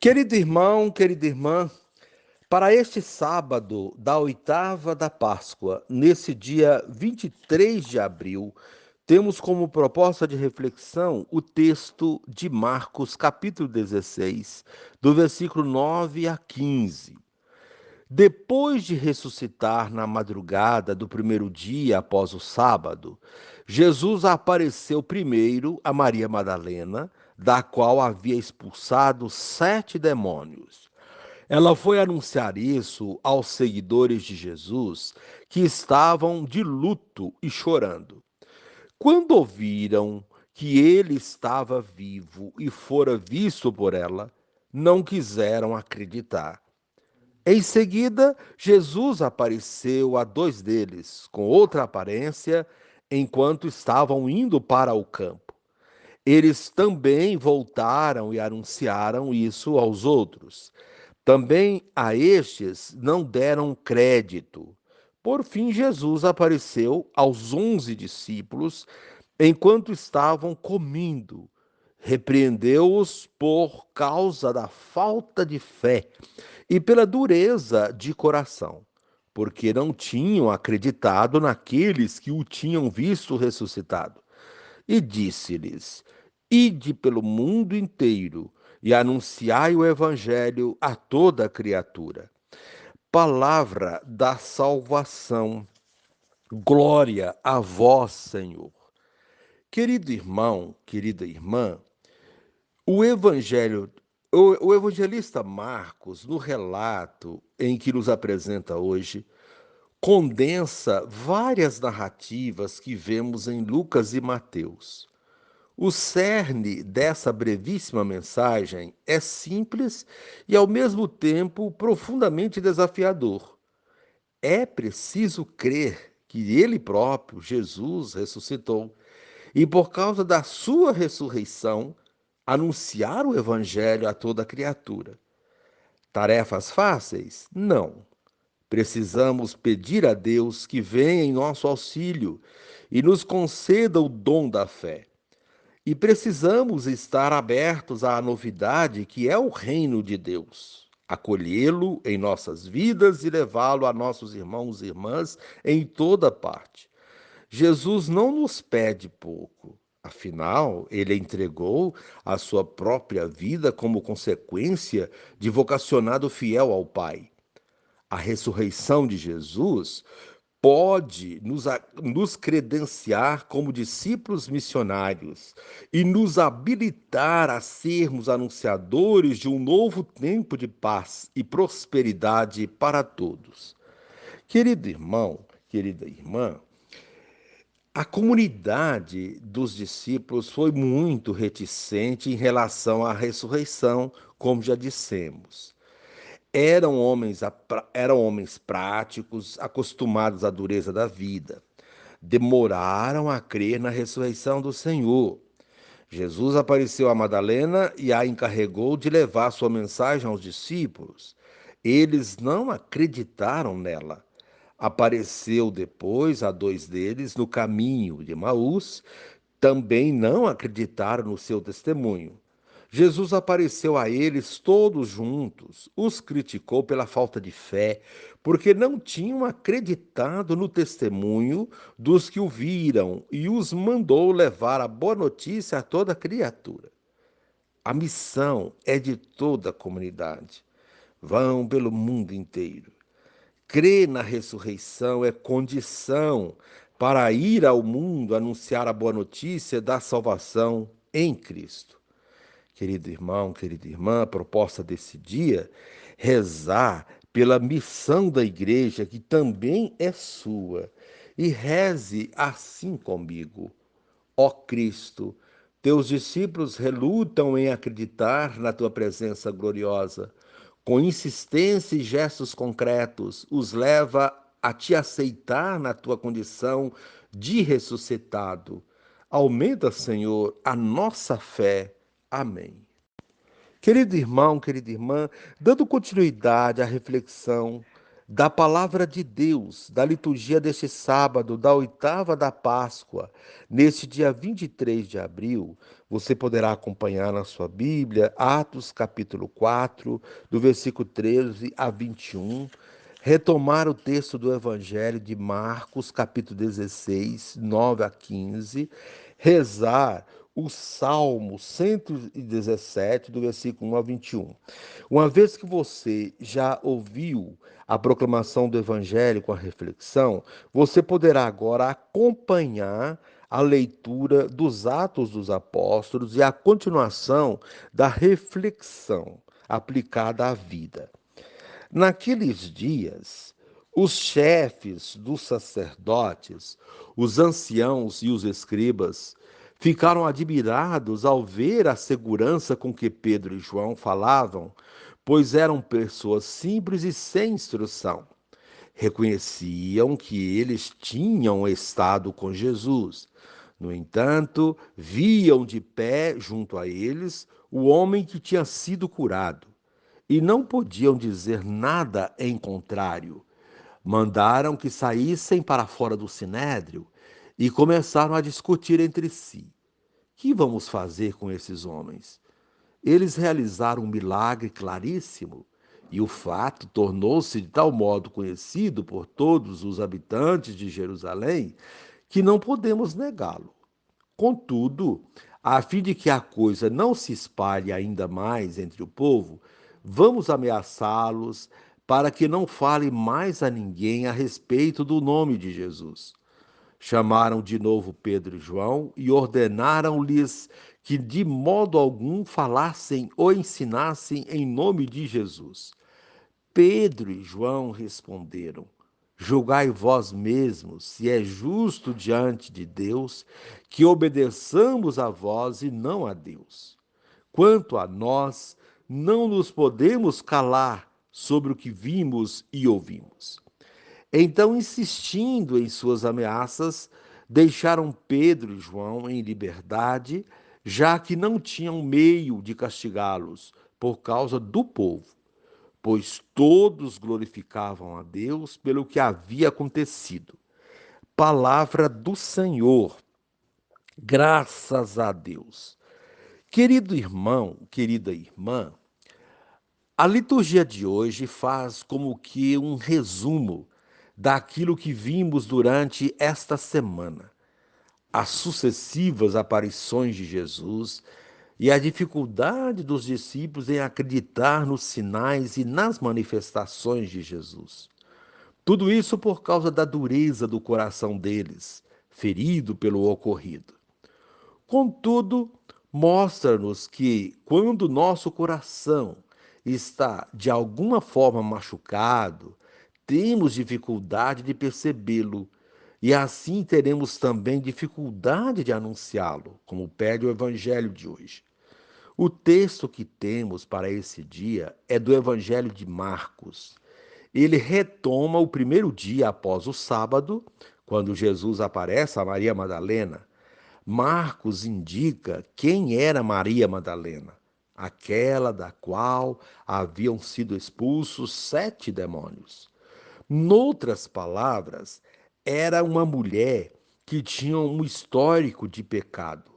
Querido irmão, querida irmã, para este sábado da oitava da Páscoa, nesse dia 23 de abril, temos como proposta de reflexão o texto de Marcos, capítulo 16, do versículo 9 a 15. Depois de ressuscitar na madrugada do primeiro dia após o sábado, Jesus apareceu primeiro a Maria Madalena, da qual havia expulsado 7 demônios. Ela foi anunciar isso aos seguidores de Jesus, que estavam de luto e chorando. Quando ouviram que ele estava vivo e fora visto por ela, não quiseram acreditar. Em seguida, Jesus apareceu a 2 deles, com outra aparência, enquanto estavam indo para o campo. Eles também voltaram e anunciaram isso aos outros. Também a estes não deram crédito. Por fim, Jesus apareceu aos 11 discípulos enquanto estavam comendo. Repreendeu-os por causa da falta de fé e pela dureza de coração, porque não tinham acreditado naqueles que o tinham visto ressuscitado. E disse-lhes: Ide pelo mundo inteiro e anunciai o evangelho a toda criatura. Palavra da salvação. Glória a vós, Senhor. Querido irmão, querida irmã, o evangelho o evangelista Marcos, no relato em que nos apresenta hoje, condensa várias narrativas que vemos em Lucas e Mateus. O cerne dessa brevíssima mensagem é simples e, ao mesmo tempo, profundamente desafiador. É preciso crer que Ele próprio, Jesus, ressuscitou e, por causa da sua ressurreição, anunciar o Evangelho a toda criatura. Tarefas fáceis? Não. Precisamos pedir a Deus que venha em nosso auxílio e nos conceda o dom da fé. E precisamos estar abertos à novidade que é o reino de Deus, acolhê-lo em nossas vidas e levá-lo a nossos irmãos e irmãs em toda parte. Jesus não nos pede pouco. Afinal, ele entregou a sua própria vida como consequência de vocacionado fiel ao Pai. A ressurreição de Jesus pode nos credenciar como discípulos missionários e nos habilitar a sermos anunciadores de um novo tempo de paz e prosperidade para todos. Querido irmão, querida irmã, a comunidade dos discípulos foi muito reticente em relação à ressurreição, como já dissemos. Eram homens práticos, acostumados à dureza da vida. Demoraram a crer na ressurreição do Senhor. Jesus apareceu a Madalena e a encarregou de levar sua mensagem aos discípulos. Eles não acreditaram nela. Apareceu depois a 2 deles no caminho de Emaús, também não acreditaram no seu testemunho. Jesus apareceu a eles todos juntos, os criticou pela falta de fé, porque não tinham acreditado no testemunho dos que o viram e os mandou levar a boa notícia a toda criatura. A missão é de toda a comunidade. Vão pelo mundo inteiro. Crer na ressurreição é condição para ir ao mundo anunciar a boa notícia da salvação em Cristo. Querido irmão, querida irmã, a proposta desse dia, rezar pela missão da igreja, que também é sua. E reze assim comigo. Ó Cristo, teus discípulos relutam em acreditar na tua presença gloriosa. Com insistência e gestos concretos, os leva a te aceitar na tua condição de ressuscitado. Aumenta, Senhor, a nossa fé. Amém. Querido irmão, querida irmã, dando continuidade à reflexão da palavra de Deus, da liturgia deste sábado, da oitava da Páscoa, neste dia 23 de abril, você poderá acompanhar na sua Bíblia, Atos capítulo 4, do versículo 13 a 21, retomar o texto do Evangelho de Marcos, capítulo 16, 9 a 15, rezar o Salmo 117, do versículo 1 a 21. Uma vez que você já ouviu a proclamação do Evangelho com a reflexão, você poderá agora acompanhar a leitura dos Atos dos Apóstolos e a continuação da reflexão aplicada à vida. Naqueles dias, os chefes dos sacerdotes, os anciãos e os escribas ficaram admirados ao ver a segurança com que Pedro e João falavam, pois eram pessoas simples e sem instrução. Reconheciam que eles tinham estado com Jesus. No entanto, viam de pé junto a eles o homem que tinha sido curado e não podiam dizer nada em contrário. Mandaram que saíssem para fora do sinédrio e começaram a discutir entre si: que vamos fazer com esses homens? Eles realizaram um milagre claríssimo e o fato tornou-se de tal modo conhecido por todos os habitantes de Jerusalém que não podemos negá-lo. Contudo, a fim de que a coisa não se espalhe ainda mais entre o povo, vamos ameaçá-los para que não fale mais a ninguém a respeito do nome de Jesus. Chamaram de novo Pedro e João e ordenaram-lhes que de modo algum falassem ou ensinassem em nome de Jesus. Pedro e João responderam: julgai vós mesmos se é justo diante de Deus que obedeçamos a vós e não a Deus. Quanto a nós, não nos podemos calar sobre o que vimos e ouvimos. Então, insistindo em suas ameaças, deixaram Pedro e João em liberdade, já que não tinham meio de castigá-los por causa do povo, pois todos glorificavam a Deus pelo que havia acontecido. Palavra do Senhor, graças a Deus. Querido irmão, querida irmã, a liturgia de hoje faz como que um resumo daquilo que vimos durante esta semana. As sucessivas aparições de Jesus e a dificuldade dos discípulos em acreditar nos sinais e nas manifestações de Jesus. Tudo isso por causa da dureza do coração deles, ferido pelo ocorrido. Contudo, mostra-nos que quando nosso coração está de alguma forma machucado, temos dificuldade de percebê-lo e assim teremos também dificuldade de anunciá-lo, como pede o evangelho de hoje. O texto que temos para esse dia é do Evangelho de Marcos. Ele retoma o primeiro dia após o sábado, quando Jesus aparece a Maria Madalena. Marcos indica quem era Maria Madalena, aquela da qual haviam sido expulsos 7 demônios. Noutras palavras, era uma mulher que tinha um histórico de pecado.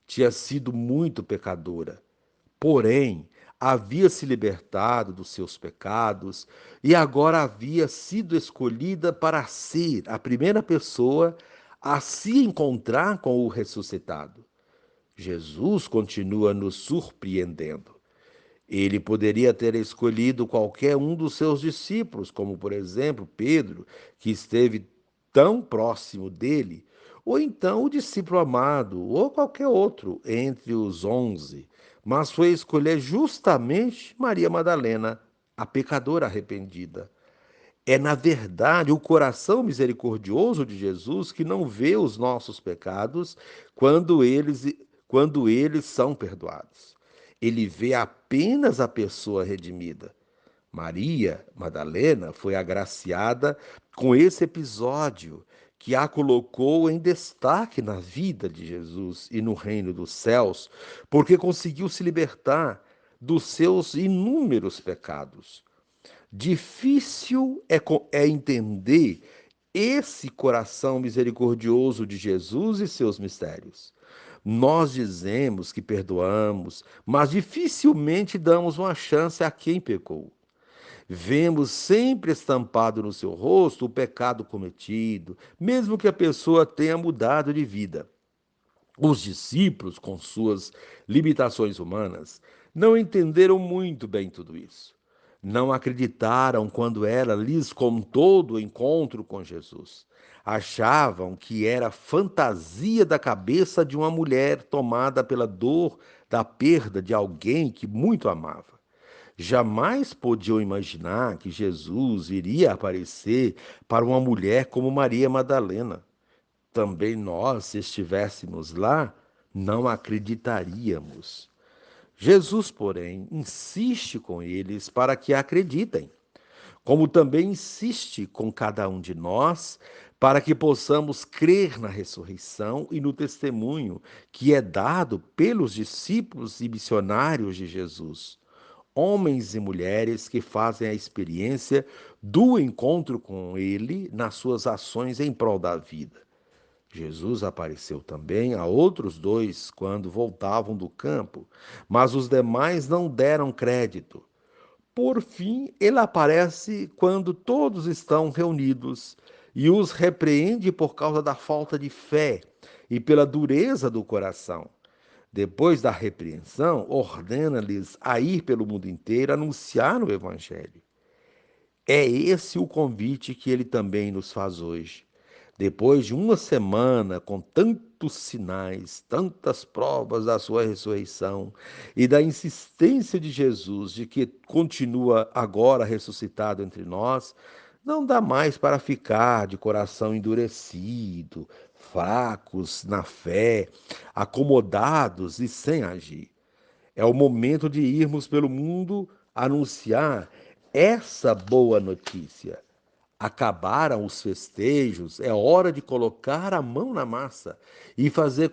Tinha sido muito pecadora. Porém, havia se libertado dos seus pecados e agora havia sido escolhida para ser a primeira pessoa a se encontrar com o ressuscitado. Jesus continua nos surpreendendo. Ele poderia ter escolhido qualquer um dos seus discípulos, como por exemplo Pedro, que esteve tão próximo dele, ou então o discípulo amado, ou qualquer outro entre os 11, mas foi escolher justamente Maria Madalena, a pecadora arrependida. É, na verdade, o coração misericordioso de Jesus que não vê os nossos pecados quando eles são perdoados. Ele vê apenas a pessoa redimida. Maria Madalena foi agraciada com esse episódio que a colocou em destaque na vida de Jesus e no reino dos céus, porque conseguiu se libertar dos seus inúmeros pecados. Difícil é entender esse coração misericordioso de Jesus e seus mistérios. Nós dizemos que perdoamos, mas dificilmente damos uma chance a quem pecou. Vemos sempre estampado no seu rosto o pecado cometido, mesmo que a pessoa tenha mudado de vida. Os discípulos, com suas limitações humanas, não entenderam muito bem tudo isso. Não acreditaram quando ela lhes contou do encontro com Jesus. Achavam que era fantasia da cabeça de uma mulher tomada pela dor da perda de alguém que muito amava. Jamais podiam imaginar que Jesus iria aparecer para uma mulher como Maria Madalena. Também nós, se estivéssemos lá, não acreditaríamos. Jesus, porém, insiste com eles para que acreditem, como também insiste com cada um de nós para que possamos crer na ressurreição e no testemunho que é dado pelos discípulos e missionários de Jesus. Homens e mulheres que fazem a experiência do encontro com Ele nas suas ações em prol da vida. Jesus apareceu também a outros dois quando voltavam do campo, mas os demais não deram crédito. Por fim, ele aparece quando todos estão reunidos e os repreende por causa da falta de fé e pela dureza do coração. Depois da repreensão, ordena-lhes a ir pelo mundo inteiro anunciar o Evangelho. É esse o convite que ele também nos faz hoje. Depois de uma semana com tantos sinais, tantas provas da sua ressurreição e da insistência de Jesus de que continua agora ressuscitado entre nós, não dá mais para ficar de coração endurecido, fracos na fé, acomodados e sem agir. É o momento de irmos pelo mundo anunciar essa boa notícia. Acabaram os festejos, é hora de colocar a mão na massa e fazer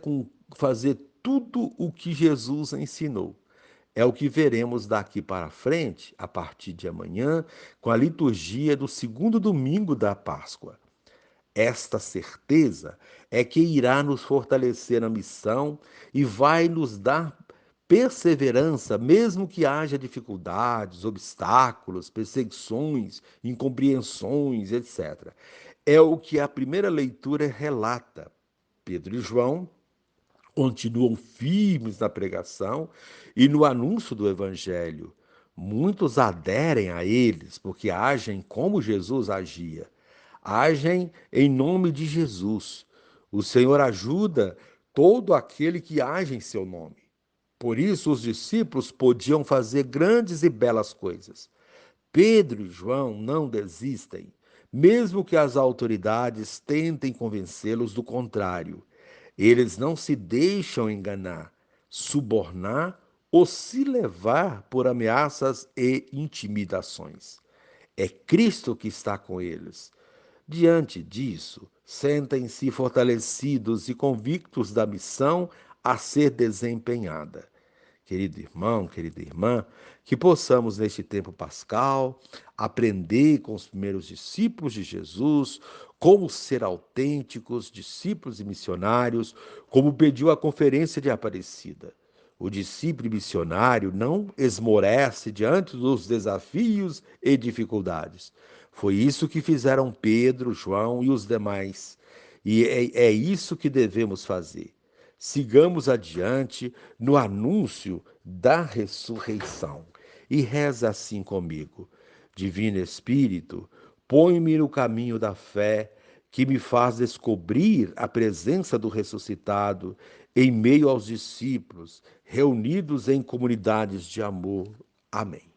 tudo o que Jesus ensinou. É o que veremos daqui para frente, a partir de amanhã, com a liturgia do segundo domingo da Páscoa. Esta certeza é que irá nos fortalecer na missão e vai nos dar perseverança, mesmo que haja dificuldades, obstáculos, perseguições, incompreensões, etc. É o que a primeira leitura relata. Pedro e João continuam firmes na pregação e no anúncio do Evangelho. Muitos aderem a eles porque agem como Jesus agia. Agem em nome de Jesus. O Senhor ajuda todo aquele que age em seu nome. Por isso, os discípulos podiam fazer grandes e belas coisas. Pedro e João não desistem, mesmo que as autoridades tentem convencê-los do contrário. Eles não se deixam enganar, subornar ou se levar por ameaças e intimidações. É Cristo que está com eles. Diante disso, sentem-se fortalecidos e convictos da missão a ser desempenhada. Querido irmão, querida irmã, que possamos neste tempo pascal aprender com os primeiros discípulos de Jesus como ser autênticos, discípulos e missionários, como pediu a conferência de Aparecida. O discípulo missionário não esmorece diante dos desafios e dificuldades. Foi isso que fizeram Pedro, João e os demais. E é isso que devemos fazer. Sigamos adiante no anúncio da ressurreição. E reza assim comigo: Divino Espírito, põe-me no caminho da fé, que me faz descobrir a presença do ressuscitado em meio aos discípulos, reunidos em comunidades de amor. Amém.